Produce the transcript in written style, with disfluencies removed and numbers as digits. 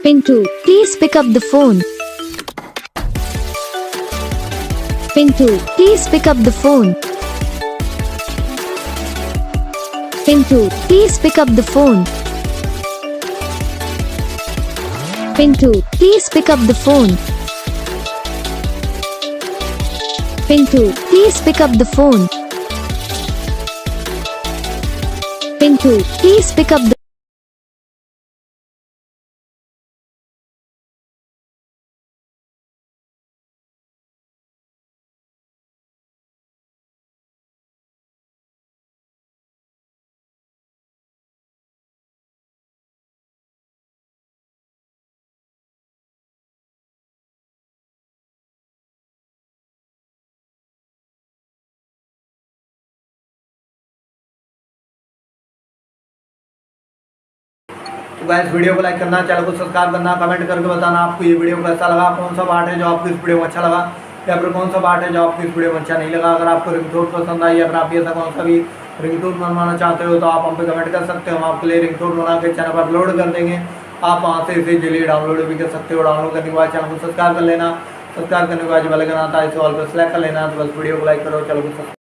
Pintu, please pick up the phone. Pintu, please pick up the phone. Pintu, please pick up the phone. Pintu, please pick up the phone. Pintu, please pick up the phone. Pintu, please pick up the तो guys video को like करना, channel को subscribe करना, comment करके बताना आपको ये video कैसा लगा, कौन सा पार्ट है जो आपको इस वीडियो में अच्छा लगा या फिर कौन सा पार्ट है जो आपको इस वीडियो में अच्छा नहीं लगा। अगर आपको रिंगटोन पसंद आई या फिर आप ऐसा कौन सा भी रिंगटोन बनवाना चाहते हो तो आप हम पे कमेंट कर सकते हो। हम आपके लिए रिंगटोन बना के चैनल पर अपलोड कर देंगे। आप वहाँ से इसे जल्दी डाउनलोड भी कर सकते हो। डाउनलोड करने के बाद चैनल को सब्सक्राइब कर लेना। सब्सक्राइब करने के बाद बेल आइकन आता है इसे ऑल पर सेलेक्ट कर लेना। तो बस वीडियो को लाइक करो, चैनल को